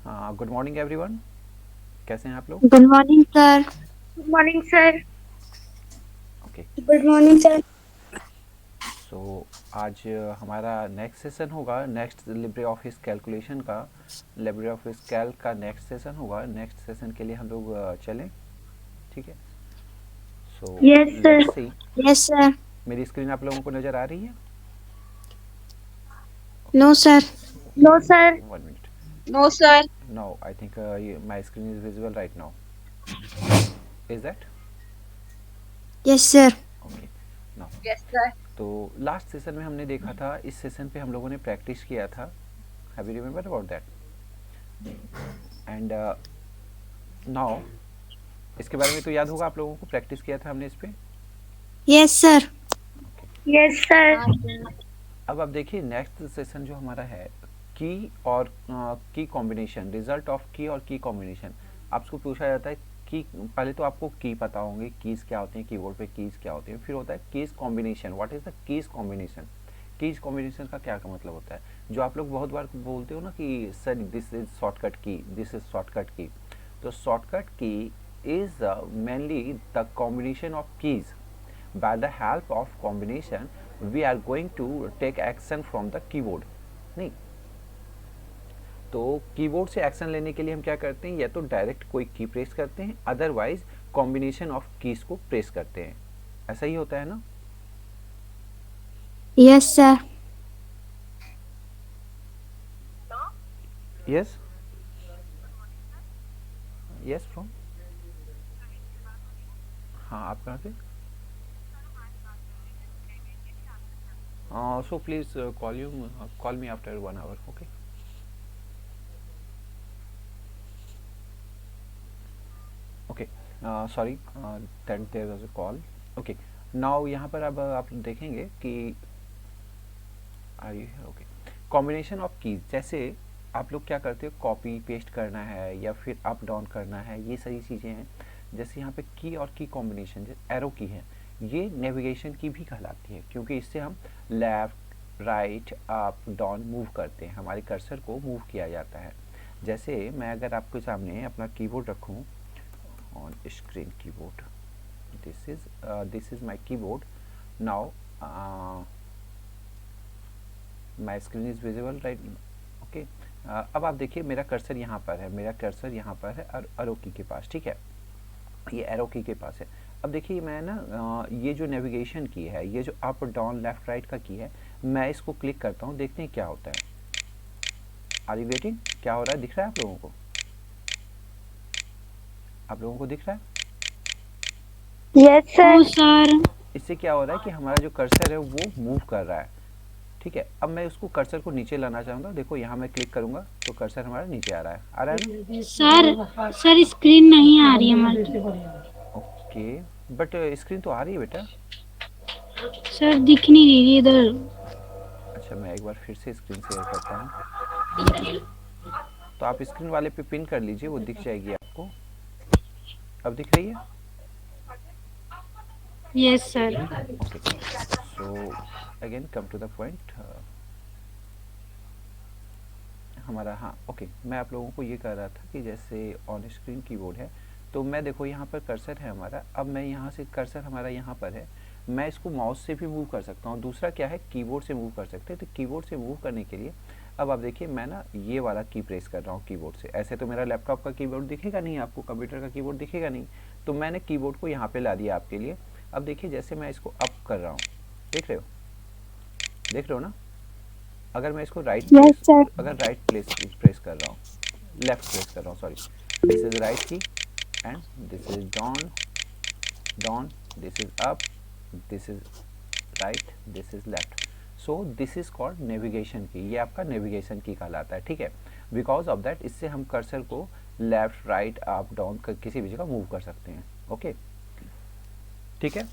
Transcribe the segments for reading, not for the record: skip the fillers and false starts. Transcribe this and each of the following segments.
हाँ, good morning everyone. कैसे हैं आप लोग? Good morning sir. Good morning sir. Okay. Good morning sir. So आज हमारा नेक्स्ट सेशन होगा, नेक्स्ट लिब्रे ऑफिस कैलकुलेशन का, लिब्रे ऑफिस कैल्क का नेक्स्ट सेशन होगा। नेक्स्ट सेशन के लिए हम लोग चलें, ठीक है। So yes sir. Let's see. Yes sir. मेरी स्क्रीन आप लोगों को नज़र आ रही है? No sir. No sir. 1 minute. No, sir. Now I think my screen is visible right now. Is that yes sir. Okay? Now Yes, sir. तो last session में हमने देखा था, इस सेशन पे हम लोगों ने प्रैक्टिस किया था। Have you remember about that? And now इसके बारे में तो याद होगा आप लोगों को, प्रैक्टिस किया था हमने इस पे। Yes sir. Yes sir. अब आप देखिए नेक्स्ट सेशन जो हमारा है, की और की कॉम्बिनेशन, रिजल्ट ऑफ की और की कॉम्बिनेशन। आपको पूछा जाता है की, पहले तो आपको की पता होंगे, कीज क्या होती हैं, कीबोर्ड पे कीज क्या होती हैं, फिर होता है keys combination. What is the keys combination? Keys combination का क्या मतलब होता है? जो आप लोग बहुत बार बोलते हो ना कि सर दिस इज शॉर्टकट की, दिस इज शॉर्टकट की। तो शॉर्टकट की is mainly the combination of keys. By the help of combination we are going to take action from the keyboard. नहीं, तो कीबोर्ड से एक्शन लेने के लिए हम क्या करते हैं, या तो डायरेक्ट कोई की प्रेस करते हैं, अदरवाइज कॉम्बिनेशन ऑफ कीज को प्रेस करते हैं। ऐसा ही होता है ना? Yes sir. Yes yes from, हाँ आप कहाँ से? So please call me after 1 hour, okay? Okay, sorry that there was a call. Okay, now यहाँ पर अब आप देखेंगे कि are you here? Okay, combination of keys. जैसे आप लोग क्या करते हो, कॉपी पेस्ट करना है या फिर अप डाउन करना है, ये सारी चीज़ें हैं। जैसे यहाँ पे की और की कॉम्बिनेशन, जैसे एरो की है, ये नेविगेशन की भी कहलाती है, क्योंकि इससे हम left right up down move करते हैं, हमारे कर्सर को मूव किया जाता है। जैसे मैं अगर आपके सामने अपना कीबोर्ड रखूँ on screen keyboard, this is my keyboard now. My screen is visible right? Okay, अब आप देखिए मेरा कर्सर यहाँ पर है, मेरा कर्सर यहाँ पर है और एरो की के पास, ठीक है, ये एरो की के पास है। अब देखिए मैं ना ये जो नेविगेशन की है, ये जो अप डाउन लेफ्ट राइट का की है, मैं इसको क्लिक करता हूँ, देखते हैं क्या होता है। Are you getting? क्या हो रहा है, दिख रहा है आप लोगों को? आप लोगों को दिख रहा है? यस ओ सर। सर। इससे क्या हो रहा है कि हमारा जो कर्सर है वो मूव कर रहा है, ठीक है। अब मैं उसको कर्सर को नीचे लाना चाहूँगा, देखो यहाँ मैं क्लिक करूँगा तो कर्सर हमारा नीचे आ रहा है, आ रहा है ना? सर सर स्क्रीन नहीं आ रही हमारी। ओके, बट स्क्रीन तो आ रही है बेटा। सर दिख नहीं रही इधर। अच्छा, मैं एक बार फिर से स्क्रीन शेयर करता हूँ, तो आप स्क्रीन वाले पे पिन कर लीजिए, वो दिख जाएगी आपको। अब दिख रही है? Yes sir. Okay, so again come to the point. हमारा, हाँ ओके, मैं आप लोगों को ये कह रहा था कि जैसे ऑन स्क्रीन कीबोर्ड है, तो मैं देखो यहाँ पर कर्सर है हमारा, अब मैं यहाँ से कर्सर हमारा यहाँ पर है, मैं इसको माउस से भी मूव कर सकता हूँ। दूसरा क्या है, कीबोर्ड से मूव कर सकते हैं। तो कीबोर्ड से मूव करने के लिए अब आप देखिए मैं ना ये वाला की प्रेस कर रहा हूँ कीबोर्ड से। ऐसे तो मेरा लैपटॉप का कीबोर्ड दिखेगा नहीं आपको, कंप्यूटर का कीबोर्ड दिखेगा नहीं, तो मैंने कीबोर्ड को यहाँ पे ला दिया आपके लिए। अब देखिए जैसे मैं इसको अप कर रहा हूँ, देख रहे हो, देख रहे हो ना? अगर मैं इसको राइट यस प्रेस, सर। अगर राइट प्रेस कर रहा हूँ, लेफ्ट प्रेस कर रहा हूँ, सॉरी, दिस इज राइट की and this is down, down, this is up, this is right, this is left. So this is called navigation की, ये आपका नेविगेशन की कहलाता है, ठीक है। बिकॉज ऑफ दैट इससे हम कर्सर को लेफ्ट राइट अप डाउन किसी भी जगह मूव कर सकते हैं, ओके ठीक है।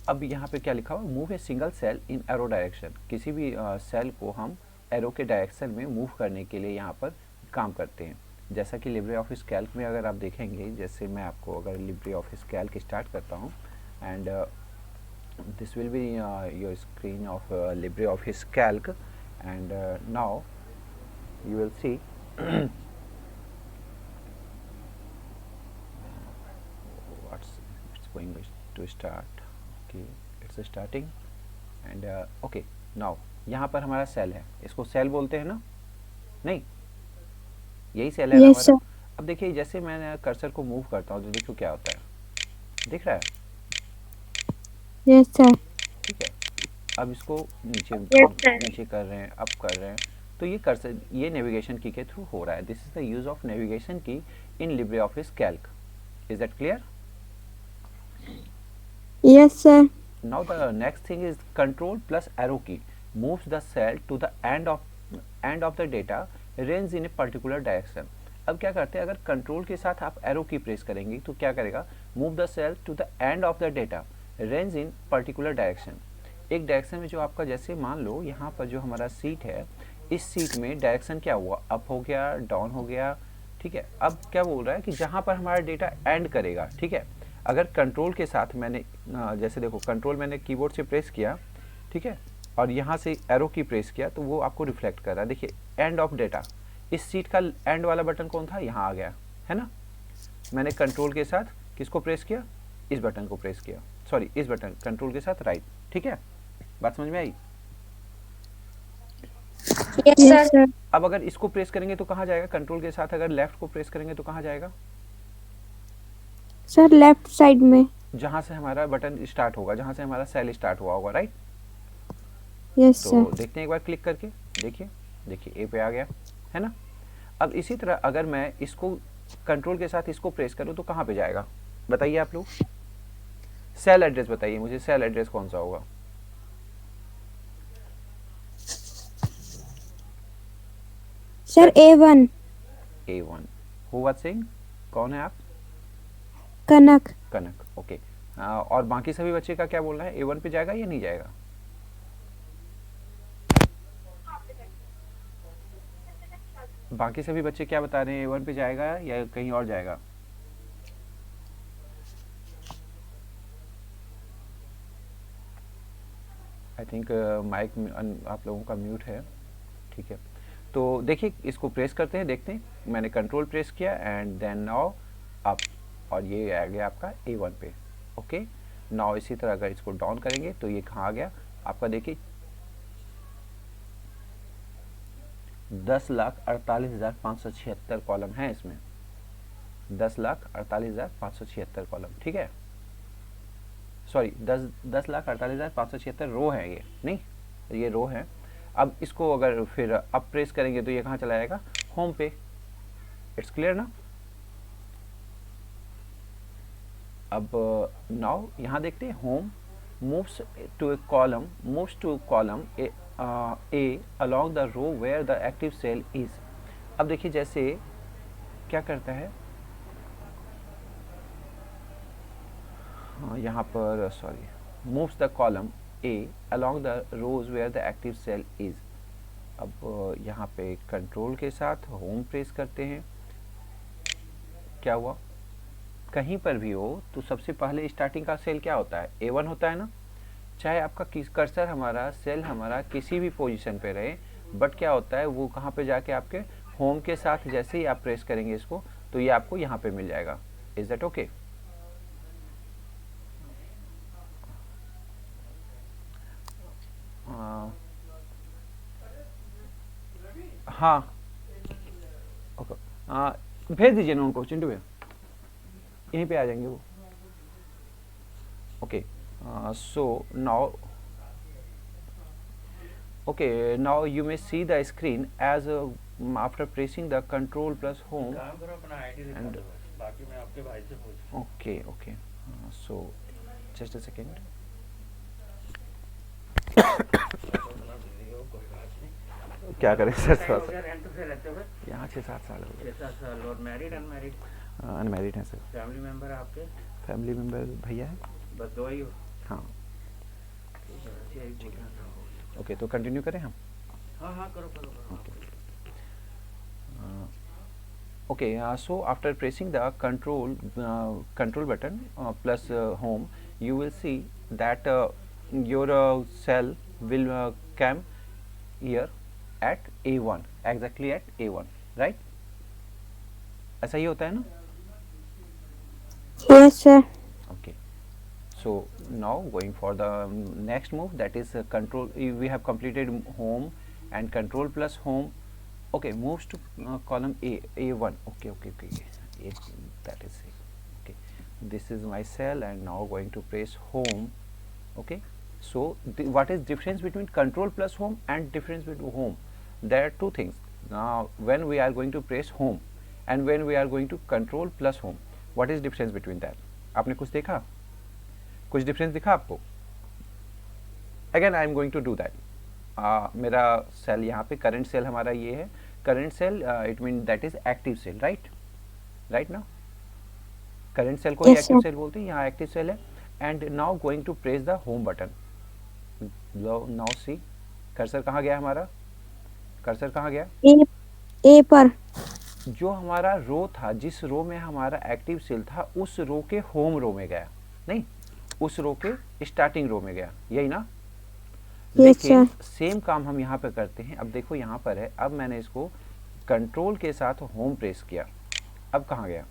अब यहाँ पे क्या लिखा हुआ, move a single cell in arrow direction, किसी भी सेल को हम एरो के डायरेक्शन में मूव करने के लिए यहाँ पर काम करते हैं। जैसा कि लिब्रे ऑफिस कैल्क में अगर आप देखेंगे, जैसे मैं आपको अगर लिब्रे ऑफिस कैल्क स्टार्ट करता हूँ and this will be your screen of LibreOffice Calc, and now you will see start, okay it's starting and okay now यहाँ पर हमारा सेल है, इसको सेल बोलते हैं ना, नहीं यही सेल है ना यस हमारा। सर। अब देखिए जैसे मैं कर्सर को मूव करता हूँ तो देखो क्या होता है, दिख रहा है, यस सर। ठीक है। अब इसको नीचे Yes, sir. नीचे कर रहे हैं, अप कर रहे हैं, तो ये कर्सर ये नेविगेशन की के थ्रू हो रहा है। This is the use of navigation की in LibreOffice Calc. Is that clear? Yes sir. Now the next thing is control plus arrow key moves the cell to the end of the data range in a particular direction। अब क्या करते हैं, अगर control के साथ आप arrow की press करेंगे तो क्या करेगा, move the cell to the end of the data range in particular direction. एक डायरेक्शन में जो आपका, जैसे मान लो यहाँ पर जो हमारा सीट है, इस सीट में डायरेक्शन क्या हुआ, अप हो गया, डाउन हो गया, ठीक है। अब क्या बोल रहा है कि जहाँ पर हमारा डेटा एंड करेगा, ठीक है, अगर कंट्रोल के साथ मैंने जैसे देखो कंट्रोल मैंने कीबोर्ड से प्रेस किया, ठीक है, और यहाँ से एरो की प्रेस किया तो वो आपको रिफ्लेक्ट कर रहा है। देखिए एंड ऑफ डेटा, इस सीट का एंड वाला बटन कौन था, यहाँ आ गया है ना। मैंने कंट्रोल के साथ किसको प्रेस किया, इस बटन को प्रेस किया, सॉरी इस बटन कंट्रोल के साथ राइट, ठीक है, बात समझ में आई। Yes, yes sir. सर। अब अगर इसको प्रेस करेंगे तो कहाँ जाएगा, कंट्रोल के साथ अगर लेफ्ट को प्रेस करेंगे तो कहाँ जाएगा, सर लेफ्ट साइड में। जहाँ से हमारा बटन स्टार्ट होगा, जहाँ से हमारा सेल स्टार्ट हुआ होगा, राइट। यस तो सर। देखते हैं एक बार क्लिक करके, देखिए देखिए ए पे आ गया है ना। अब इसी तरह अगर मैं इसको कंट्रोल के साथ इसको प्रेस करूं तो कहाँ पे जाएगा, बताइए आप लोग, सेल एड्रेस बताइए मुझे, सेल एड्रेस कौन सा होगा, sir A1। A1। Who was saying, कौन है आप, कनक। कनक, ओके। और बाकी सभी बच्चे का क्या बोलना है, A1 पे जाएगा या नहीं जाएगा, बाकी सभी बच्चे क्या बता रहे हैं, A1 पे जाएगा या कहीं और जाएगा। आई थिंक माइक आप लोगों का म्यूट है, ठीक है। तो देखिए इसको प्रेस करते हैं, देखते हैं, मैंने कंट्रोल प्रेस किया एंड देन नाउ अप, और ये आ गया आपका A1 पे, ओके। नाउ इसी तरह अगर इसको डाउन करेंगे तो ये कहाँ आ गया आपका, देखिए 10,48,576 कॉलम है इसमें, 10,48,576 कॉलम, ठीक है, सॉरी 10,48,576 रो है ये, नहीं ये रो है। अब इसको अगर फिर अप प्रेस करेंगे तो ये कहाँ चला जाएगा, होम पे। इट्स क्लियर ना। अब नाउ यहाँ देखते हैं, home moves to a column A along the row where the active cell is. अब देखिए जैसे क्या करता है, यहाँ पर sorry, moves the column A along the rows where the active cell is. अब यहाँ पे कंट्रोल के साथ होम प्रेस करते हैं, क्या हुआ, कहीं पर भी हो तो सबसे पहले स्टार्टिंग का सेल क्या होता है, A1 होता है ना। चाहे आपका कर्सर हमारा, सेल हमारा किसी भी पोजीशन पे रहे, बट क्या होता है वो कहाँ पे जाके आपके होम के साथ जैसे ही आप प्रेस करेंगे इसको तो ये आपको यहाँ पे मिल जाएगा। Is that okay. हाँ ओके, भेज दीजिए ना उनको, चिंटू भैया यहीं पे आ जाएंगे वो, okay. So now okay, now you may see the screen as after pressing the control plus home काम करो अपना आईडी दिखा and दो बस, बाकी मैं आपके भाई से पूछ okay, so just a second। कोई बात नहीं। क्या करें सर, थोड़ा हो सा गया, रेंट पे रहते हुए यहाँ 6-7 साल हो गए, 6-7 साल, और मैरिड अनमैरिड, अनमैरिड हैं सर। फैमिली मेंबर आपके फैमिली मेंबर भैया है, बस दो ही हो। हाँ ठीक है, ओके। तो कंटिन्यू करें हम, हाँ हाँ करो करो करो। okay, so after pressing the control button plus home, you will see that your cell will come here at A1, exactly at A1, right। ऐसा ही होता है ना, yes sir. okay। So now going for the next move, that is control. We have completed home and control plus home. Okay, moves to column A1. Okay. That is it. Okay, this is my cell, and now going to press home. Okay, so what is difference between control plus home and difference between home? There are two things. Now when we are going to press home and when we are going to control plus home, what is difference between that? आपने कुछ देखा, कुछ difference दिखा आपको? Again I am going to do that. मेरा cell यहाँ पे current cell हमारा ये है. Current cell it mean that is active cell. Right ना? करंट सेल को Yes, एक्टिव sir. सेल बोलते हैं. यहाँ एक्टिव सेल है. And now going to press the home button. Now see cursor कहाँ गया हमारा? कर्सर कहाँ गया? ए पर. जो हमारा रो था, जिस रो में हमारा एक्टिव सेल था, उस रो के होम रो में गया. नहीं, उस रो के स्टार्टिंग रो में गया. यही ना? Yes, लेकिन sir. सेम काम हम यहाँ पे करते हैं. अब देखो यहाँ पर है. अब मैंने इसको कंट्रोल के साथ होम प्रेस किया. अब कहाँ गया?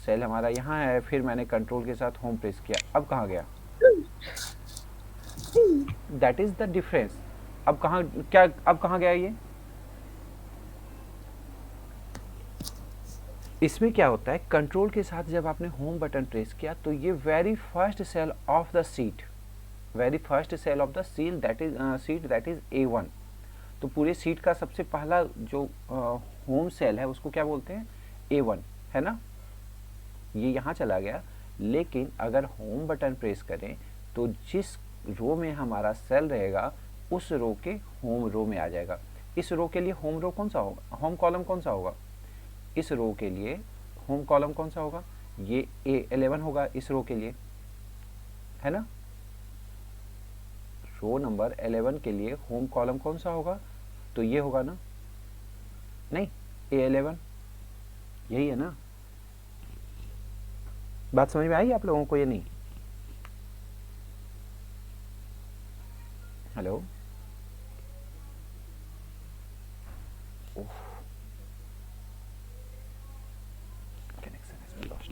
सेल हमारा यहाँ है. फिर मैंने कंट्रोल के साथ होम प्रेस किया. अब कहाँ गया? That is the difference. अब कहाँ गया ये? इसमें क्या होता है, कंट्रोल के साथ जब आपने होम बटन प्रेस किया तो ये very first cell of the sheet, very first cell of the sheet that is A1. तो पूरे सीट का सबसे पहला जो होम सेल है उसको क्या बोलते हैं? A1, है ना? ये यहाँ चला गया. लेकिन अगर होम बटन प्रेस करें तो जिस रो में हमारा सेल रहेगा उस रो के होम रो में आ जाएगा. इस रो के लिए होम रो कौन सा होगा? होम कॉलम कौन सा होगा? इस रो के लिए होम कॉलम कौन सा होगा? ये A11 होगा इस रो के लिए, है ना? रो नंबर 11 के लिए होम कॉलम कौन सा होगा? तो ये होगा ना? नहीं, A11 यही है ना? बात समझ में आई आप लोगों को? ये नहीं? Hello? Connection has been lost.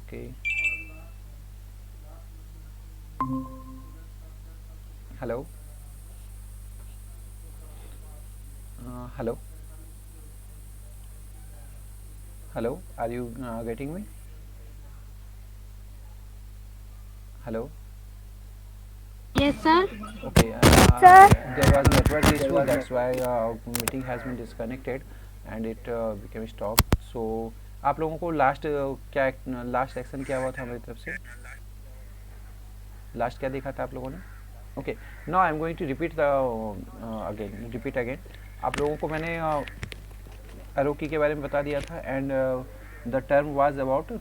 Okay. Hello. Hello. Hello. Are you getting me? Hello. Yes, sir. Okay. Sir. There was network issue. That's why meeting has been disconnected and it became stop. So आप लोगों को last क्या last action क्या हुआ था हमारी तरफ से? लास्ट क्या देखा था आप लोगों ने? Okay, now I am going to repeat again. आप लोगों को मैंने एरो की के बारे में बता दिया था and the term was about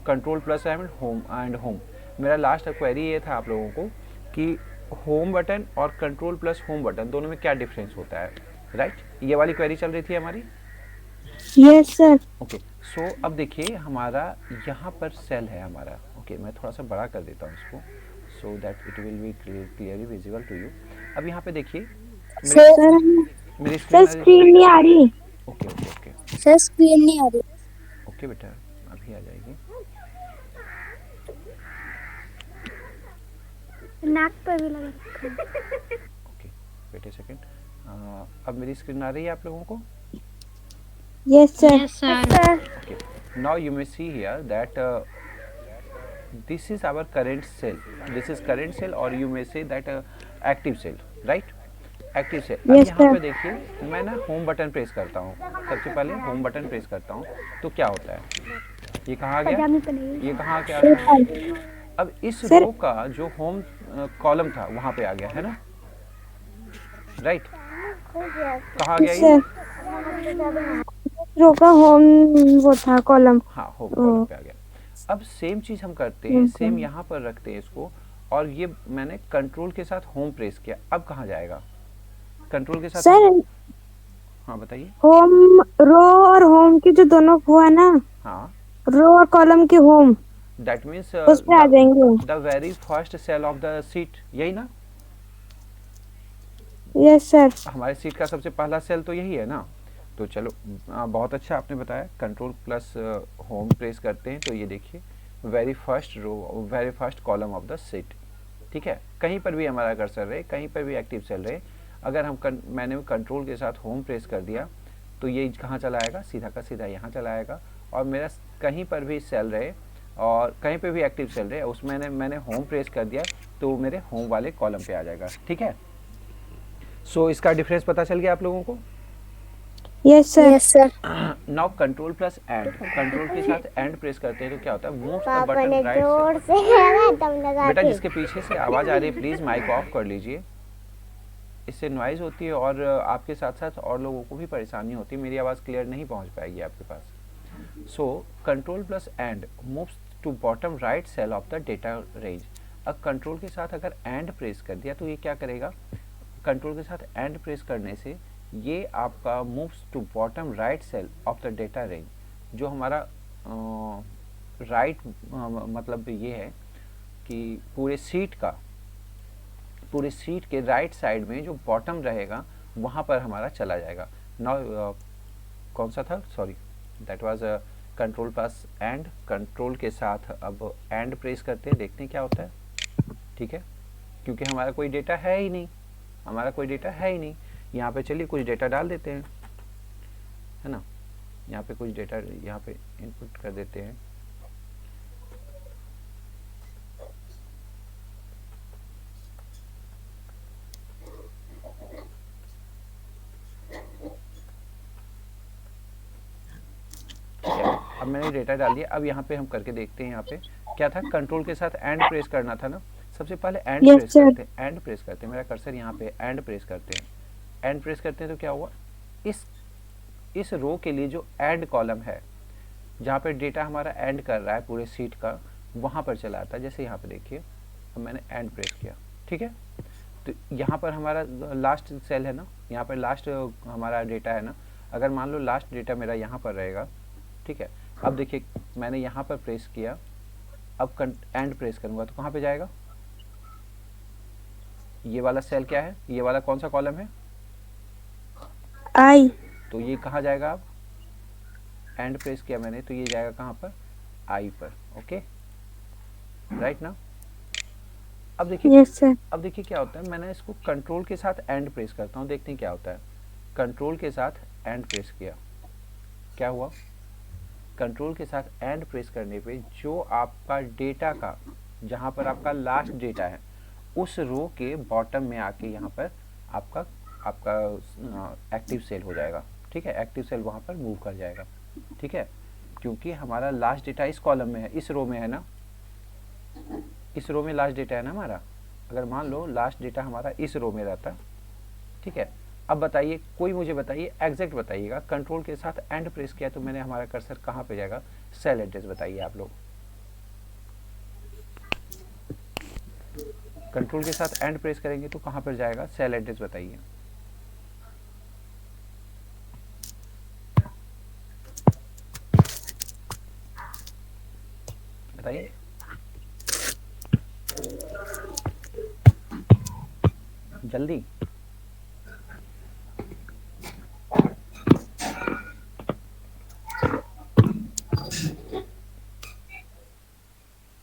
control plus and home. मेरा लास्ट क्वेरी ये था आप लोगों को कि होम बटन और कंट्रोल प्लस होम बटन दोनों में क्या डिफरेंस होता है, राइट? ये वाली क्वेरी चल रही थी हमारी. Yes sir. ओके, सो अब देखिए हमारा यहाँ पर सेल है हमारा। ओके, मैं थोड़ा सा बड़ा कर देता हूँ इसको, so that it will be clearly visible to you. अब यहाँ पे देखिए मेरे सर मेरी सर स्क्रीन आ रही स्क्रीन नहीं आ रही। है? Okay okay okay sir screen नहीं आ रही। ओके बेटा, अभी आ जाएगी। नाक पर भी लगा रखा है। ओके, वेट ए सेकेंड। अब मेरी स्क्रीन आ रही है आप लोगों को? Yes sir. Yes, sir. Okay, now you may see here that this is our current cell. This is current cell, or you may say that active cell, right? Active cell. अब Yes, यहाँ sir. पे देखिए मैं ना home button press करता हूँ। सबसे पहले होम बटन प्रेस करता हूँ तो क्या होता है, ये कहाँ आ गया, पजामे पे नहीं। ये कहाँ क्या आता है। अब इस Sir. रो का जो होम कॉलम था वहाँ पे आ गया है ना, राइट? कहाँ आ गया यस ये? सर। रोका होम वो था कॉलम। हाँ, होम कॉलम पे आ गया। अब सेम चीज़ हम करते हैं, सेम यहाँ पर रखते हैं इसको, और ये मैंने कंट्रोल के साथ होम प्रेस किया। अब कहाँ जाएगा कंट्रोल के साथ? सर हाँ बताइए। होम रो और होम की जो दोनों हुआ ना, हाँ, रो और कॉलम के होम दैट मीन्स उस पे आ जाएंगे। The very first cell of the sheet, यही ना? Yes sir. हमारे सीट का सबसे पहला सेल तो यही है ना। तो चलो बहुत अच्छा आपने बताया। कंट्रोल प्लस होम प्रेस करते हैं तो ये देखिए very first row, very first column of the sheet. ठीक है, कहीं पर भी हमारा कर्सर रहे, कहीं पर भी एक्टिव सेल रहे, अगर हम मैंने कंट्रोल के साथ होम प्रेस कर दिया तो ये कहाँ चला आएगा, सीधा का सीधा यहाँ चला आएगा। और मेरा कहीं पर भी सेल रहे और कहीं पर भी एक्टिव सेल रहे, उसमें मैंने होम प्रेस कर दिया तो मेरे होम वाले कॉलम पे आ जाएगा। ठीक है, सो इसका डिफरेंस पता चल गया आप लोगों को? Yes sir. Yes sir. Now control plus and, control के साथ एंड प्रेस करते हैं तो क्या होता है, मूव द पापा बटन ने राइट जोर से लगा दम लगा बेटा के। जिसके पीछे से आवाज़ आ रही है प्लीज़ माइक ऑफ कर लीजिए, इससे नॉइज़ होती है और आपके साथ साथ और लोगों को भी परेशानी होती है, मेरी आवाज़ क्लियर नहीं पहुंच पाएगी आपके पास। So control plus end moves to bottom right cell of the data range. अब कंट्रोल के साथ अगर एंड प्रेस कर दिया तो ये क्या करेगा, कंट्रोल के साथ एंड प्रेस करने से ये आपका moves to bottom right cell of the data range. जो हमारा राइट मतलब ये है कि पूरे सीट के राइट साइड में जो बॉटम रहेगा वहाँ पर हमारा चला जाएगा। नाउ कौन सा था, sorry that was control plus and. Control के साथ अब एंड प्रेस करते हैं, देखते हैं क्या होता है। ठीक है, क्योंकि हमारा कोई डेटा है ही नहीं, हमारा कोई डेटा है ही नहीं। यहाँ पे चलिए कुछ डेटा डाल देते हैं, है ना, यहाँ पे कुछ डेटा यहाँ पे इनपुट कर देते हैं। अब मैंने डेटा डाल दिया। अब यहाँ पे हम करके देखते हैं, यहाँ पे क्या था, कंट्रोल के साथ एंड प्रेस करना था ना। सबसे पहले एंड Yes, प्रेस sir. करते हैं, एंड प्रेस करते हैं, मेरा कर्सर यहाँ पे एंड प्रेस करते हैं। एंड प्रेस करते हैं तो क्या हुआ, इस रो के लिए जो एंड कॉलम है जहाँ पे डेटा हमारा एंड कर रहा है पूरे सीट का, वहाँ पर चला आता है। जैसे यहाँ पे देखिए अब मैंने एंड प्रेस किया, ठीक है, तो यहाँ पर हमारा लास्ट सेल है ना, यहाँ पर लास्ट हमारा डेटा है ना। अगर मान लो लास्ट डेटा मेरा यहाँ पर रहेगा, ठीक है। अब देखिए मैंने यहाँ पर प्रेस किया, अब एंड प्रेस करूँगा तो कहाँ पे जाएगा, ये वाला सेल क्या है, ये वाला कौन सा कॉलम है, आई। तो ये कहाँ जाएगा। अब एंड प्रेस किया मैंने तो ये जाएगा कहाँ पर, आई पर। ओके, राइट ना। अब देखिए, यस सर। अब देखिए क्या होता है, मैंने इसको कंट्रोल के साथ एंड प्रेस करता हूँ, देखते हैं क्या होता है। कंट्रोल के साथ एंड प्रेस किया, क्या हुआ, कंट्रोल के साथ एंड प्रेस करने पे जो आपका डेटा का, जहाँ पर आपका लास्ट डेटा है, उस रो के बॉटम में आके यहाँ पर आपका एक्टिव सेल हो जाएगा। ठीक है, एक्टिव सेल वहाँ पर मूव कर जाएगा। ठीक है, क्योंकि हमारा लास्ट डेटा इस कॉलम में है, इस रो में है ना, इस रो में लास्ट डेटा है ना हमारा। अगर मान लो लास्ट डेटा हमारा इस रो में रहता, ठीक है। अब बताइए, कोई मुझे बताइए, एग्जैक्ट बताइएगा, कंट्रोल के साथ एंड प्रेस किया तो मैंने हमारा कर्सर कहाँ पे जाएगा, सेल एड्रेस बताइए आप लोग। कंट्रोल के साथ एंड प्रेस करेंगे तो कहाँ पर जाएगा, सेल एड्रेस बताइए। जल्दी।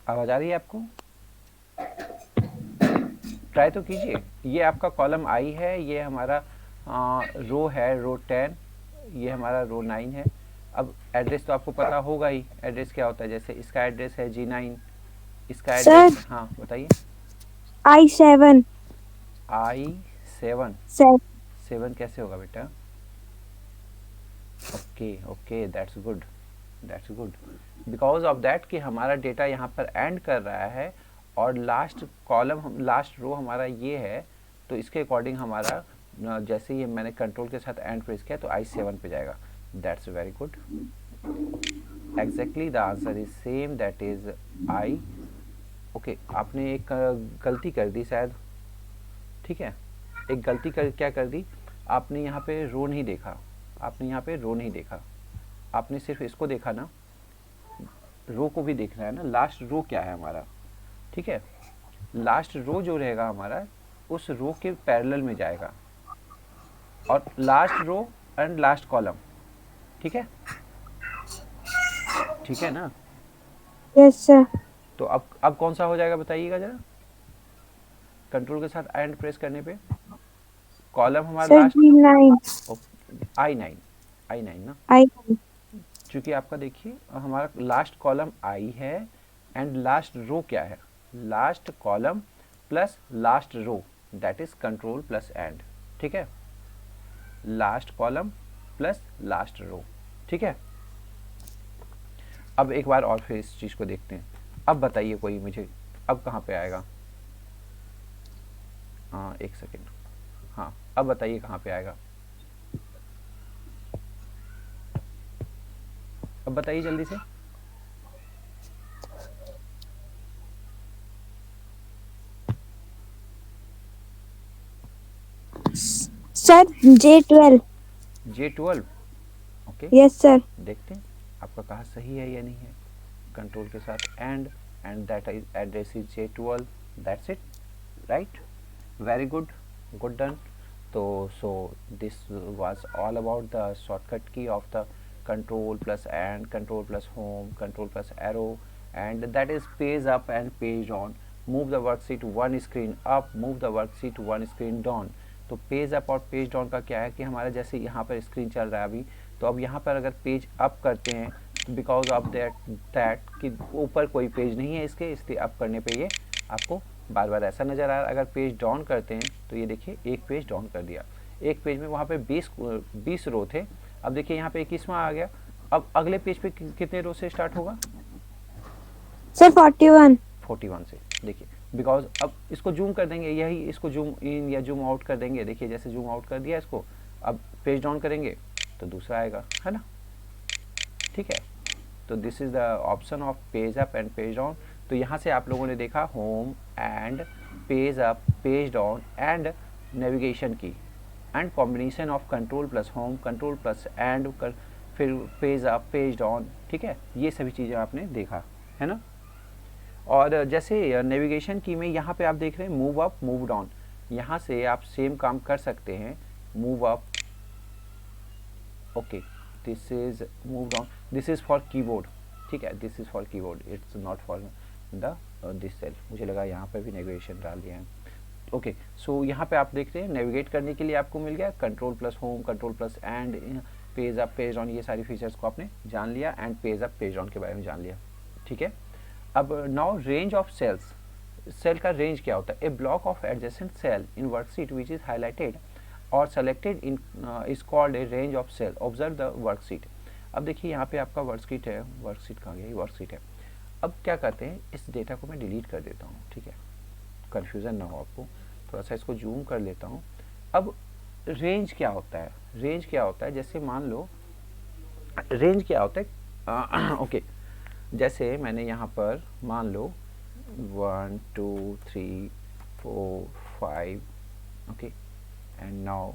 आवाज आ रही है आपको? ट्राई तो कीजिए। ये आपका कॉलम आई है, ये हमारा रो है, रो 10, ये हमारा रो 9 है। अब एड्रेस तो आपको पता होगा ही, एड्रेस क्या होता है। जैसे इसका एड्रेस है G9, इसका सर एड्रेस, हाँ बताइए। I7 I7, 7 7 कैसे होगा बेटा? Okay okay, that's good, that's good. Because of that कि हमारा डेटा यहाँ पर एंड कर रहा है और लास्ट कॉलम, लास्ट रो हमारा ये है, तो इसके अकॉर्डिंग हमारा जैसे ही मैंने कंट्रोल के साथ एंड प्रेस किया तो I7 पे जाएगा। That's very good. Exactly the answer is same, that is I. Okay, आपने एक गलती कर दी शायद, ठीक है। एक गलती क्या कर दी, आपने यहाँ पे रो नहीं देखा, आपने यहाँ पे रो नहीं देखा, आपने सिर्फ इसको देखा ना, रो को भी देखना है ना। लास्ट रो क्या है हमारा, ठीक है। लास्ट रो जो रहेगा हमारा, उस रो के पैरेलल में जाएगा, और last row and last column, ठीक है, ठीक है ना। Yes sir. तो अब कौन सा हो जाएगा बताइएगा जरा, कंट्रोल के साथ एंड प्रेस करने पे कॉलम हमारा sir last G9 I9, I9 ना। I चूंकि आपका देखिए हमारा लास्ट कॉलम आई है एंड लास्ट रो क्या है, last column plus last row, that is control plus end, ठीक है। Last column plus last row, ठीक है। अब एक बार और फिर इस चीज को देखते हैं। अब बताइए कोई मुझे, अब कहाँ पे आएगा? हाँ एक सेकेंड, हाँ अब बताइए कहाँ पे आएगा, अब बताइए जल्दी से। Sir J12 J12, okay. Yes sir. देखते हैं आपका कहा सही है या नहीं है। कंट्रोल के साथ end that address is J12, that's it, right. Very good, good done. तो so this was all about the shortcut की of the control plus and, control plus home, control plus arrow, and that is page up and page down. Move the worksheet one screen up, move the worksheet one screen down. तो page up और page down का क्या है कि हमारा जैसे यहाँ पर स्क्रीन चल रहा है अभी, तो अब यहाँ पर अगर पेज अप करते हैं तो बिकॉज ऑफ दैट कि ऊपर कोई पेज नहीं है इसके, इसलिए अप करने पे ये आपको बार बार ऐसा नज़र आ रहा है। अगर पेज डाउन करते हैं तो ये देखिए एक पेज डाउन कर दिया, एक पेज में वहाँ पे 20 रो थे, अब देखिए यहाँ पे 21वां आ गया। अब अगले पेज पे कितने रो से स्टार्ट होगा? सर 41 से। देखिए बिकॉज अब इसको जूम कर देंगे, यही इसको जूम इन या जूम आउट कर देंगे। देखिए जैसे जूम आउट कर दिया इसको, अब पेज डाउन करेंगे तो दूसरा आएगा, है ना, ठीक है। तो this is the option of page up and page down. तो यहाँ से आप लोगों ने देखा home and page up, page down and navigation की, and combination of control plus home, control plus end फिर पेज अप, पेज डाउन, ठीक है। ये सभी चीज़ें आपने देखा है ना। और जैसे नेविगेशन की में यहाँ पे आप देख रहे हैं मूव अप, मूव डाउन, यहाँ से आप सेम काम कर सकते हैं। Move up, okay, this is move down, this is for keyboard, ठीक है, this is for keyboard, it's not for the this cell. मुझे लगा यहाँ पे भी नेविगेशन डाल दिया है। ओके, सो यहाँ पे आप देख रहे हैं नेविगेट करने के लिए आपको मिल गया control plus home, control plus end, page up, page down, ये सारी फीचर्स को आपने जान लिया, and page up, page down के बारे में जान लिया, ठीक है। अब now range of cells, cell का रेंज क्या होता है? A block of adjacent cell in worksheet which is highlighted और selected in is called a range of cell, observe the worksheet. अब देखिए यहाँ पे आपका वर्कशीट है, वर्कशीट कहाँ गया? ये वर्कशीट है। अब क्या करते हैं, इस डेटा को मैं डिलीट कर देता हूँ, ठीक है, कन्फ्यूज़न ना हो आपको, थोड़ा सा इसको जूम कर लेता हूँ। अब रेंज क्या होता है? रेंज क्या होता है, जैसे मान लो रेंज क्या होता है, ओके, जैसे मैंने यहाँ पर मान लो 1 2 3 4 5, ओके, एंड नाउ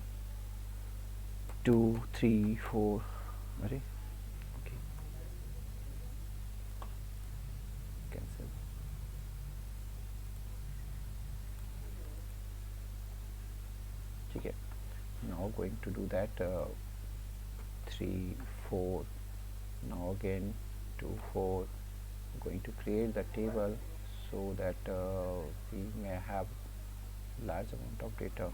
2 3 4, अरे ओके, कैंसिल, ठीक है. Now going to do that 3 4. Now again 2 4. Going to create the table so that we may have large amount of data.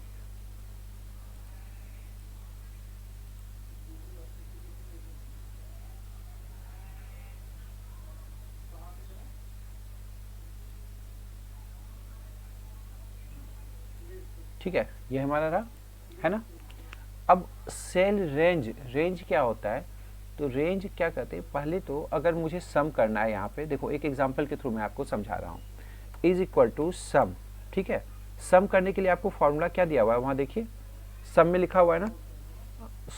ठीक है, ये हमारा रहा है ना. अब सेल रेंज, रेंज क्या होता है? तो रेंज क्या कहते हैं, पहले तो अगर मुझे सम करना है, यहाँ पे देखो एक एग्जांपल के थ्रू मैं आपको समझा रहा हूँ. इज इक्वल टू सम. ठीक है, सम करने के लिए आपको फॉर्मूला क्या दिया हुआ है, वहाँ देखिए सम में लिखा हुआ है ना.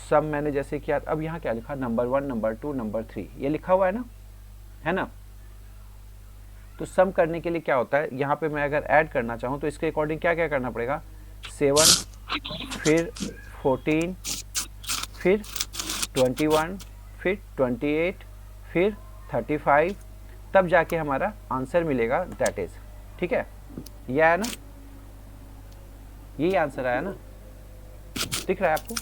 सम मैंने जैसे किया, अब यहाँ क्या लिखा, नंबर 1 नंबर 2 नंबर 3, ये लिखा हुआ है ना. तो सम करने के लिए क्या होता है, यहाँ पे मैं अगर ऐड करना चाहूँ तो इसके अकॉर्डिंग क्या क्या करना पड़ेगा, 7 फिर 14 फिर 21 फिर 28 फिर 35, तब जाके हमारा आंसर मिलेगा. दैट इज, ठीक है, ये आया ना, यही आंसर आया ना, दिख रहा है आपको.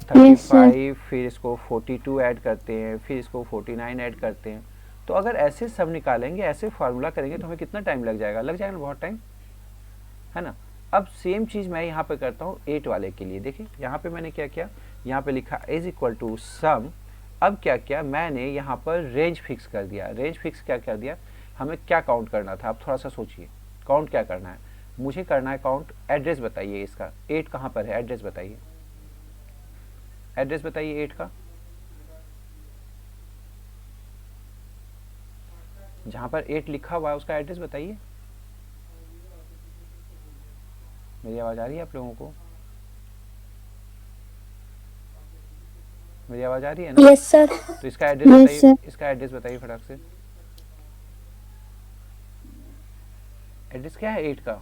35 फिर इसको 42 ऐड करते हैं, फिर इसको 49 ऐड करते हैं. तो अगर ऐसे सब निकालेंगे, ऐसे फार्मूला करेंगे तो हमें कितना टाइम लग जाएगा, ना बहुत टाइम, है ना. अब सेम चीज़ मैं यहाँ पे करता हूँ 8 वाले के लिए. देखिए यहाँ पे मैंने क्या किया, यहाँ पे लिखा इज इक्वल टू सम. अब क्या किया मैंने, यहाँ पर रेंज फिक्स कर दिया. रेंज फिक्स क्या कर दिया, हमें क्या काउंट करना था, अब थोड़ा सा सोचिए, काउंट क्या करना है, मुझे करना है काउंट. एड्रेस बताइए इसका, 8 कहाँ पर है, एड्रेस बताइए, एड्रेस बताइए 8 का. जहाँ पर 8 लिखा हुआ है उसका एड्रेस बताइए. मेरी आवाज़ आ रही है आप लोगों को, मेरी आवाज़ आ रही है ना. Yes sir. तो इसका एड्रेस बताइए, इसका एड्रेस बताइए फटाक से. एड्रेस क्या है 8 का,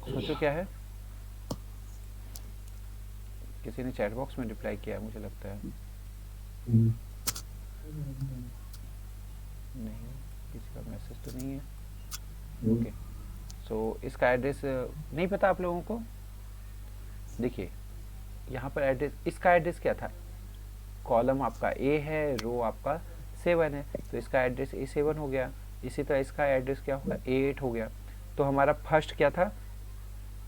सोचो क्या है. किसी ने चैट बॉक्स में रिप्लाई किया है मुझे लगता है. नहीं, किसी का मैसेज तो नहीं है. ओके, सो इसका एड्रेस नहीं पता आप लोगों को. देखिए यहाँ पर एड्रेस, इसका एड्रेस क्या था, कॉलम आपका A है, रो आपका 7 है, तो इसका एड्रेस A7 हो गया. इसी तरह इसका एड्रेस क्या होगा, A8 हो गया. तो हमारा फर्स्ट क्या था,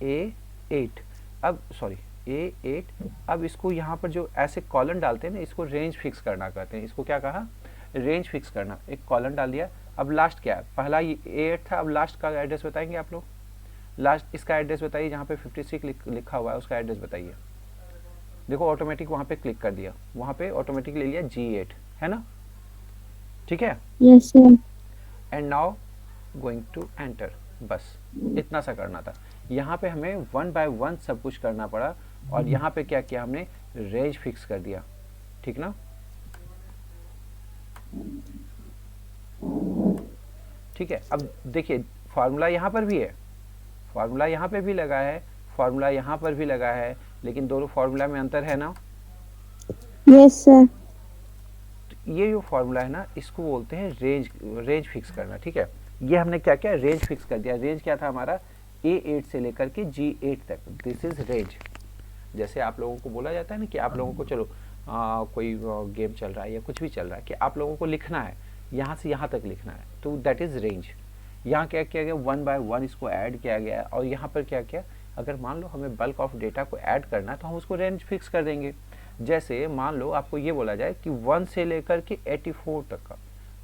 A8. अब सॉरी A8. अब इसको यहाँ पर जो ऐसे कॉलम डालते हैं ना, इसको रेंज फिक्स करना कहते हैं. इसको क्या कहा, रेंज फिक्स करना. एक कॉलम डाल दिया. अब लास्ट क्या है, पहला ये A8 था, अब लास्ट का एड्रेस बताएंगे आप लोग. लास्ट इसका एड्रेस बताइए, जहाँ पे 56 लिखा हुआ है उसका एड्रेस बताइए. देखो ऑटोमेटिक वहाँ पे क्लिक कर दिया, वहाँ पे ऑटोमेटिक ले लिया G8, है ना. ठीक है, yes sir. And now going to enter. बस इतना सा करना था. यहाँ पे हमें 1 बाय 1 सब कुछ करना पड़ा, और यहाँ पे क्या किया हमने, रेंज फिक्स कर दिया. ठीक ना, ठीक है. अब देखिए फार्मूला यहाँ पर भी है, फार्मूला यहाँ पे भी लगा है, फार्मूला यहाँ पर भी लगा है, लेकिन दोनों फार्मूला में अंतर है ना. Yes sir. ये जो फार्मूला है ना, इसको बोलते हैं रेंज फिक्स करना. ठीक है, ये हमने क्या किया, रेंज फिक्स कर दिया. रेंज क्या था हमारा, A8 से लेकर के G8 तक. This is range. जैसे आप लोगों को बोला जाता है ना कि आप लोगों को चलो कोई गेम चल रहा है या कुछ भी चल रहा है, कि आप लोगों को लिखना है, यहाँ से यहाँ तक लिखना है, तो दैट इज रेंज. यहाँ क्या किया गया, 1 बाय 1 इसको ऐड किया गया. और यहाँ पर क्या किया, अगर मान लो हमें बल्क ऑफ डेटा को ऐड करना है तो हम उसको रेंज फिक्स कर देंगे. जैसे मान लो आपको ये बोला जाए कि 1 से लेकर के 84 तक का,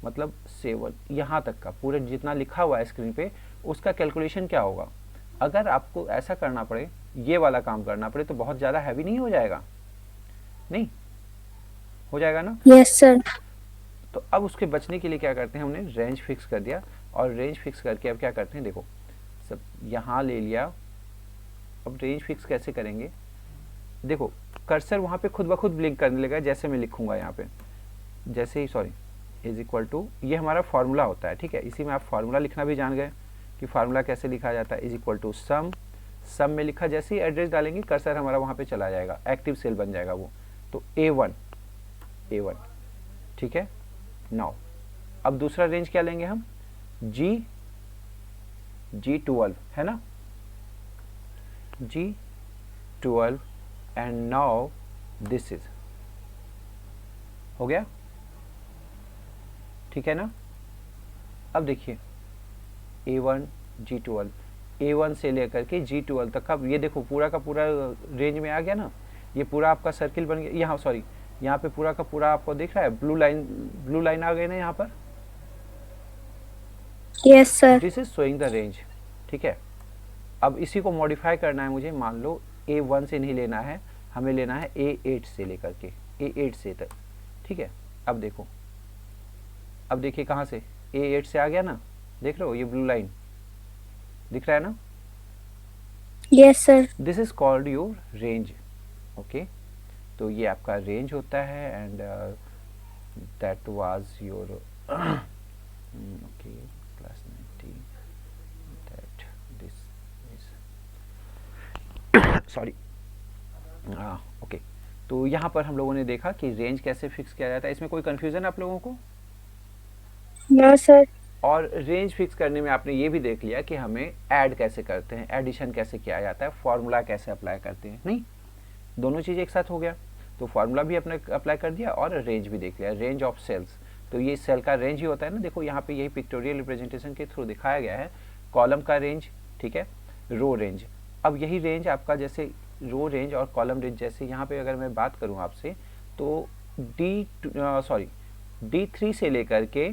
मतलब 7 यहाँ तक का पूरा जितना लिखा हुआ है स्क्रीन पे, उसका कैलकुलेशन क्या होगा. अगर आपको ऐसा करना पड़े, ये वाला काम करना पड़े, तो बहुत ज़्यादा हैवी नहीं हो जाएगा, नहीं हो जाएगा ना. Yes sir. तो अब उसके बचने के लिए क्या करते हैं, हमने रेंज फिक्स कर दिया. और रेंज फिक्स करके अब क्या करते हैं, देखो सब यहाँ ले लिया. अब रेंज फिक्स कैसे करेंगे, देखो कर्सर वहाँ पे खुद ब खुद ब्लिंक करने लगा. जैसे मैं लिखूंगा यहाँ पे, जैसे ही सॉरी इज इक्वल टू, ये हमारा फार्मूला होता है. ठीक है, इसी में आप फार्मूला लिखना भी जान गए कि फार्मूला कैसे लिखा जाता है. इज इक्वल टू सम. सम में लिखा, जैसे ही एड्रेस डालेंगे कर्सर हमारा वहाँ पे चला जाएगा, एक्टिव सेल बन जाएगा वो. तो A1 A1, ठीक है। नाउ अब दूसरा रेंज क्या लेंगे हम, G12 है ना, G12 and now this is, हो गया, ठीक है ना। अब देखिए A1 G12, A1 से लेकर के G12 तक का ये देखो पूरा का पूरा रेंज में आ गया ना, ये पूरा आपका सर्किल बन गया। यहाँ सॉरी, यहाँ पे पूरा का पूरा आपको दिख रहा है, ब्लू लाइन आ गई ना यहाँ पर, yes sir. This is showing the range, ठीक है। अब इसी को मॉडिफाई करना है मुझे, मान लो A1 से नहीं लेना है, हमें लेना है A8 से लेकर के A8 से तक, ठीक है। अब देखो, अब देखिए कहाँ से, A8 से आ गया ना, देख रहे हो ये ब्लू लाइन दिख रहा है ना, yes sir. This is called your range, okay. तो ये आपका रेंज होता है and that was your okay class 90 that this is sorry okay. तो यहाँ पर हम लोगों ने देखा कि रेंज कैसे फिक्स किया जाता है, इसमें कोई कंफ्यूजन है आप लोगों को? No sir. और रेंज फिक्स करने में आपने ये भी देख लिया कि हमें ऐड कैसे करते हैं, एडिशन कैसे किया जाता है, फॉर्मूला कैसे अप्लाई करते हैं, नहीं दोनों चीज़ एक साथ हो गया। तो फार्मूला भी अपने अप्लाई कर दिया और रेंज भी देख लिया, रेंज ऑफ सेल्स। तो ये सेल का रेंज ही होता है ना, देखो यहाँ पे यही पिक्टोरियल रिप्रेजेंटेशन के थ्रू दिखाया गया है, कॉलम का रेंज, ठीक है, रो रेंज। अब यही रेंज आपका जैसे रो रेंज और कॉलम रेंज, जैसे यहाँ पे अगर मैं बात करूँ आपसे तो D3 से लेकर के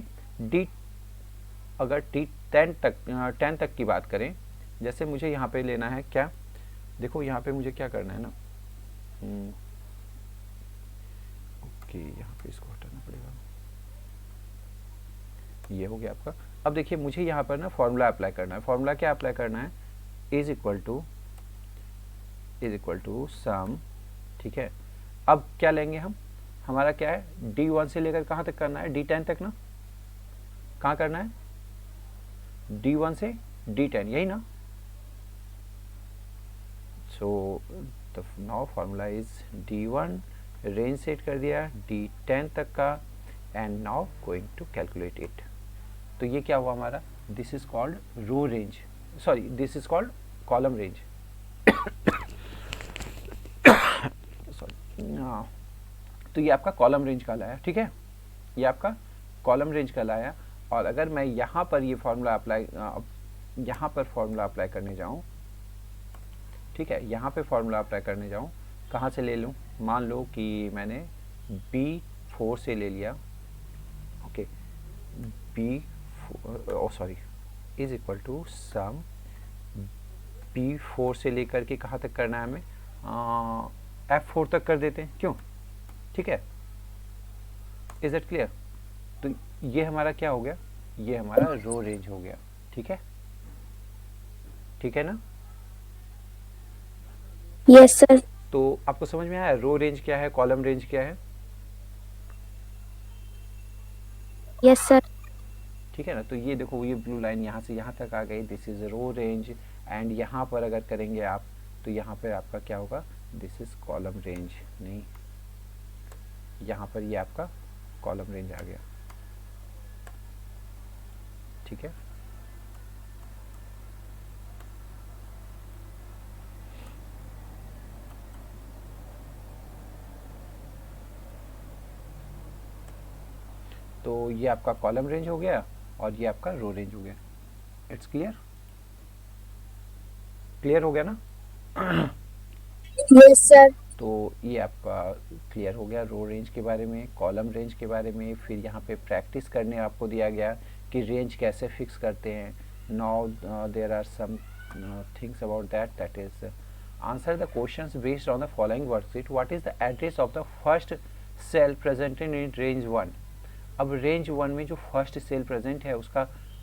अगर D10 तक की बात करें, जैसे मुझे यहाँ पे लेना है क्या, देखो यहाँ पे मुझे क्या करना है ना, ओके यहाँ पे इसको हटाना पड़ेगा, ये हो गया आपका। अब देखिए मुझे यहाँ पर ना फॉर्मूला अप्लाई करना है, फॉर्मूला क्या अप्लाई करना है, इज इक्वल टू सम, ठीक है। अब क्या लेंगे हम, हमारा क्या है, D1 से लेकर कहाँ तक करना है, D10 तक ना, कहाँ करना है, D1 से D10, यही ना। So now formula is D1, range set कर दिया D10 तक का, and now going to calculate it. तो ये क्या हुआ हमारा, this is called row range, sorry this is called column range sorry. तो ये आपका कॉलम रेंज कहलाया, ठीक है, ये आपका कॉलम रेंज कहलाया। और अगर मैं यहाँ पर ये फॉर्मूला अप्लाई, यहाँ पर फॉर्मूला अप्लाई करने जाऊँ, ठीक है, यहाँ पे फॉर्मूला अप्लाई करने जाऊँ, कहाँ से ले लूँ, मान लो कि मैंने B4 से ले लिया, okay, sorry is equal to sum B4 से लेकर के कहाँ तक करना है हमें, F4 तक कर देते हैं, क्यों, ठीक है, इज इट क्लियर। तो ये हमारा क्या हो गया, ये हमारा रो रेंज हो गया, ठीक है, ठीक है ना। Yes sir. तो आपको समझ में आया रो रेंज क्या है, कॉलम रेंज क्या है, यस सर। ठीक है ना। तो ये देखो ये ब्लू लाइन यहाँ से यहाँ तक आ गई, this is row range, and यहाँ पर अगर करेंगे आप तो यहाँ पर आपका क्या होगा, दिस इज कॉलम रेंज, नहीं यहाँ पर ये आपका कॉलम रेंज आ गया, ठीक है। तो ये आपका कॉलम रेंज हो गया और ये आपका रो रेंज हो गया। इट्स क्लियर, क्लियर हो गया ना। Yes sir. तो ये आपका क्लियर हो गया रो रेंज के बारे में, कॉलम रेंज के बारे में। फिर यहाँ पे प्रैक्टिस करने आपको दिया गया कि रेंज कैसे फिक्स करते हैं। Now there are some things about that is answer the questions based on the following worksheet. What is the address of the first cell presented in range 1। अब रेंज 1 में जो फर्स्ट सेल प्रेजेंट है उसका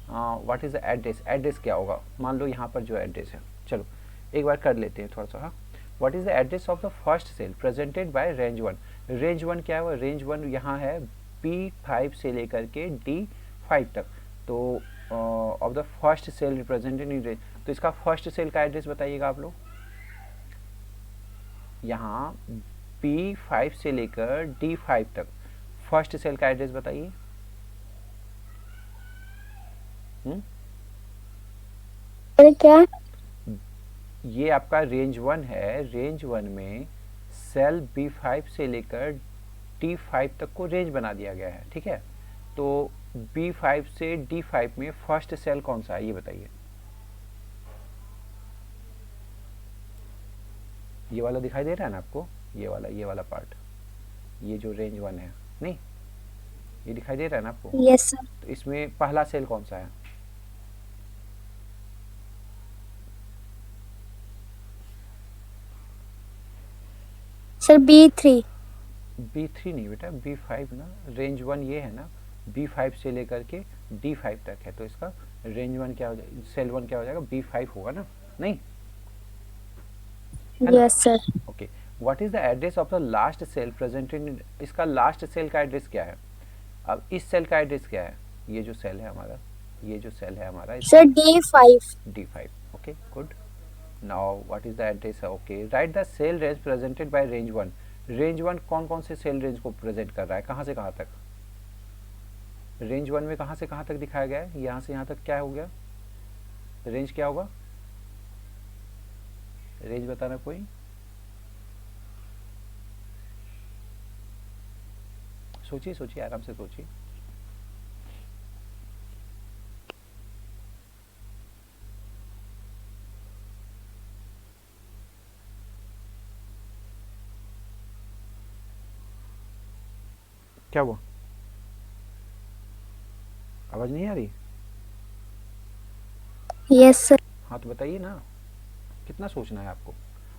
what is the address, address क्या होगा, मान लो यहाँ पर जो एड्रेस है, चलो एक बार कर लेते हैं थोड़ा सा। हाँ, what is the address of the first cell presented by range 1। Range 1 क्या है, रेंज 1 यहाँ है B5 से लेकर के D5 तक। तो of the first cell represented in range, तो इसका फर्स्ट सेल का एड्रेस बताइएगा आप लोग। यहाँ B5 से लेकर D5 तक फर्स्ट सेल का एड्रेस बताइए। सर क्या? ये आपका रेंज 1 है। रेंज 1 में सेल B5 से लेकर D5 तक को रेंज बना दिया गया है, ठीक है। तो B5 से D5 में फर्स्ट सेल कौन सा है ये बताइए। ये वाला दिखाई दे रहा है ना आपको, ये वाला पार्ट, ये जो रेंज 1 है, नहीं ये दिखाई दे रहा है ना आपको। Yes sir. तो इसमें पहला सेल कौन सा है? Sir B3। B3 नहीं बेटा, B5 ना। रेंज 1 ये है ना, B5 से लेकर के D5 तक है, तो इसका रेंज 1 क्या हो जाएगा, सेल 1 क्या हो जाएगा, B5 होगा ना, नहीं? है ना? Yes sir. Okay, what is the address of the last cell present in, इसका लास्ट सेल का एड्रेस क्या है? अब इस सेल का एड्रेस क्या है? ये जो सेल है हमारा, ये जो सेल है हमारा sir D5। D5, okay good. Now what is the address? Okay, right the cell range presented by range 1। Range 1 कौन कौन से सेल रेंज को प्रेजेंट कर रहा है, कहाँ से कहाँ तक? रेंज 1 में कहाँ से कहाँ तक दिखाया गया है? यहाँ से यहाँ तक क्या हो गया? रेंज क्या होगा? रेंज बताना कोई? सोचिए सोचिए, आराम से सोचिए। क्या हुआ? आवाज नहीं आ रही? Yes sir. हाँ तो बताइए ना, कितना सोचना है आपको?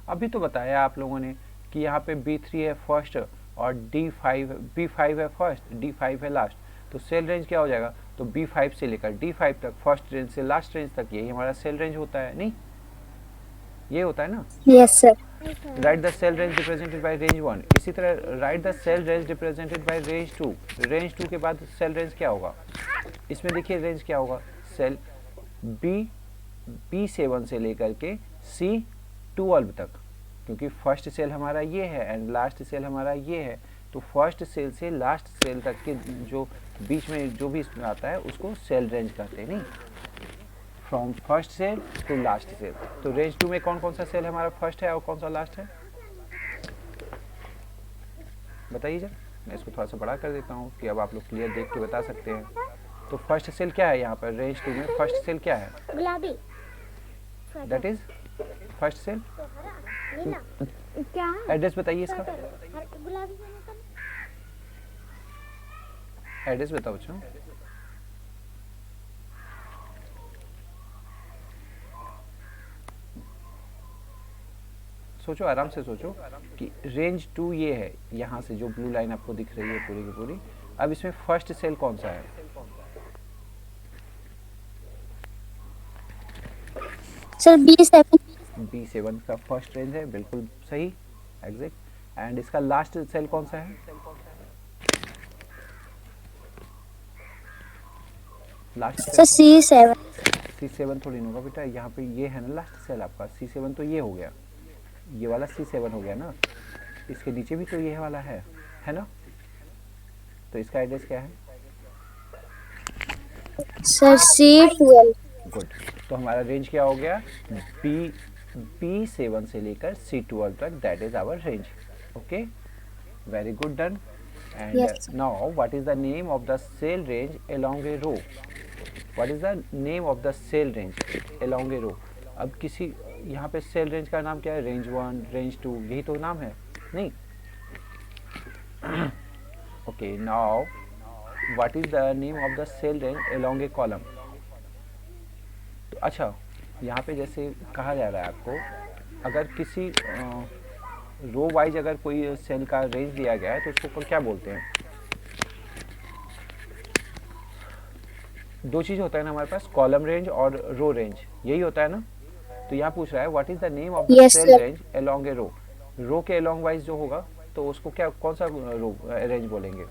अभी तो बताया आप लोगों ने कि यहाँ पे B3 है फर्स्ट और B5 है फर्स्ट, D5 है लास्ट, तो सेल रेंज क्या हो जाएगा? तो B5 से लेकर D5 तक, फर्स्ट रेंज से लास्ट रेंज तक, यही हमारा सेल रेंज होता है, नहीं? ये होता है ना। Yes sir. Right the cell range represented by range 1। इसी तरह right the cell range represented by range 2। Range 2 के बाद सेल रेंज क्या होगा? इसमें देखिए रेंज क्या होगा, सेल B7 से लेकर के C12 तक, क्योंकि फर्स्ट सेल हमारा ये है एंड लास्ट सेल हमारा ये है, तो फर्स्ट सेल से लास्ट सेल तक के जो बीच में जो भी इसमें आता है उसको सेल रेंज कहते हैं, नहीं? From first cell to last cell. तो रेंज 2 में कौन कौन सा सेल हमारा फर्स्ट है और कौन सा लास्ट है, बताइए जरा। मैं इसको थोड़ा सा बड़ा कर देता हूँ कि अब आप लोग क्लियर देख के बता सकते हैं। तो फर्स्ट सेल क्या है यहाँ पर? रेंज 2 में फर्स्ट सेल क्या है? गुलाबी। That is first cell. नीला। क्या? एड्रेस बताइए इसका, गुलाबी का एड्रेस बताओ बच्चों। सोचो, आराम से सोचो कि रेंज 2 ये है, यहाँ से जो ब्लू लाइन आपको दिख रही है पूरी की पूरी। अब इसमें फर्स्ट सेल कौन सा है? Sir B7। B7 का फर्स्ट रेंज है, बिल्कुल सही, एग्जैक्ट। एंड इसका लास्ट सेल कौन सा है? Last sir C7। C7 थोड़ी ना होगा बेटा, यहाँ पे ये है ना लास्ट सेल आपका, C7 तो ये हो गया, ये वाला C7 हो गया ना, इसके नीचे भी तो ये वाला है ना? तो इसका एड्रेस क्या है? Sir C12। गुड। तो हमारा रेंज क्या हो गया? B7 से लेकर C12 तक, that is our range. Okay, very good, done. And Yes. Now what is the name of the cell range along a row? What is the name of the cell range along a row? अब किसी यहाँ पे cell range का नाम क्या है? Range 1, range 2, यही तो नाम है, नहीं? Okay, now what is the name of the cell range along a column? तो अच्छा, यहाँ पे जैसे कहा जा रहा है आपको, अगर किसी रो वाइज अगर कोई सेल का रेंज दिया गया है तो उसको क्या बोलते हैं? दो चीज़ होता है ना हमारे पास, कॉलम रेंज और रो रेंज, यही होता है ना? तो यहाँ पूछ रहा है what is the name of the Yes, cell sir. Range along a row. Row के अलोंग वाइज जो होगा तो उसको क्या, कौन सा रो रेंज बोलेंगे?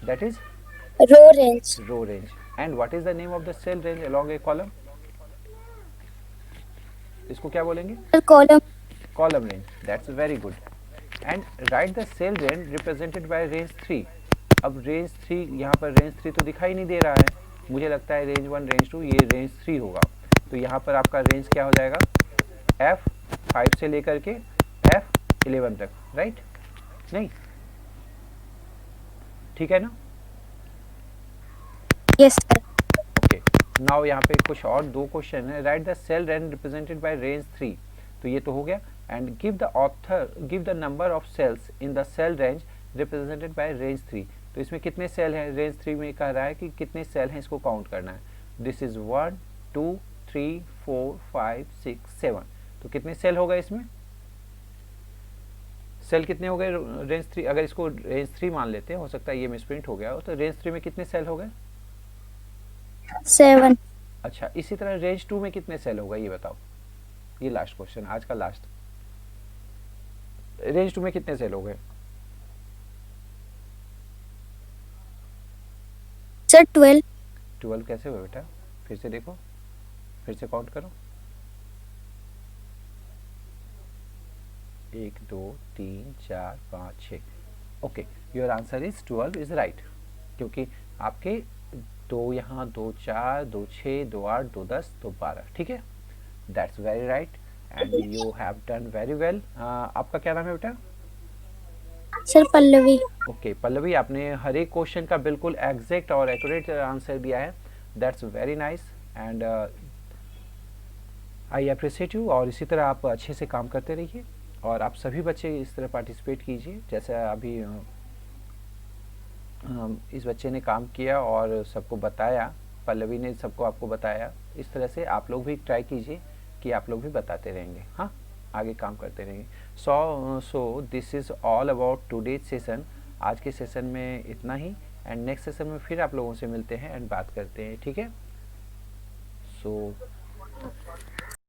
That is row range. Row range. And what is the name of the cell range along a column? इसको क्या बोलेंगे? Sir column. Column range. That's very good. And write the cell range represented by range 3. अब range 3, यहाँ पर range 3 तो दिखाई नहीं दे रहा है, मुझे लगता है रेंज 1 रेंज 2 ये रेंज 3 होगा। तो यहाँ पर आपका रेंज क्या हो जाएगा, F5 से लेकर के F11 तक, राइट? नहीं, ठीक है ना? Yes sir. ओके, नाउ यहाँ पे कुछ और 2 क्वेश्चन है। Right the cell range represented by range 3, तो ये तो हो गया। And give the number of cells in the cell range represented by range 3। तो इसमें कितने सेल हैं? रेंज 3 में कह रहा है कि कितने सेल हैं, इसको काउंट करना है। This is 1 2 3 4 5 6 7। तो कितने सेल हो गए इसमें? सेल कितने हो गए रेंज 3? अगर इसको रेंज 3 मान लेते हैं, हो सकता है ये मिसप्रिंट हो गया हो, तो रेंज 3 में कितने सेल हो गए? 7। अच्छा, इसी तरह रेंज 2 में कितने सेल होगा ये बताओ। ये लास्ट क्वेश्चन, आज का लास्ट। रेंज 2 में कितने सेल हो गए? सर 12। 12 कैसे हुआ बेटा? फिर से देखो, फिर से काउंट करो। 1 2 3 4 5 6। Okay, your answer is 12 is right, क्योंकि आपके 2 यहाँ 2 4 2 6 2 8 2 10 2 12, ठीक है? That's very right and you have done very well. आपका क्या नाम है बेटा? सर पल्लवी। ओके पल्लवी, आपने हर एक क्वेश्चन का बिल्कुल एग्जैक्ट और एक्यूरेट आंसर दिया है। That's very nice and I appreciate you. और इसी तरह आप अच्छे से काम करते रहिए और आप सभी बच्चे इस तरह पार्टिसिपेट कीजिए जैसा अभी इस बच्चे ने काम किया और सबको बताया, पल्लवी ने सबको आपको बताया। इस तरह से आप लोग भी ट्राई कीजिए कि आप लोग भी बताते रहेंगे, हाँ, आगे काम करते रहेंगे। So this is all about today's session. आज के सेशन में इतना ही एंड नेक्स्ट सेशन में फिर आप लोगों से मिलते हैं एंड बात करते हैं, ठीक है? सो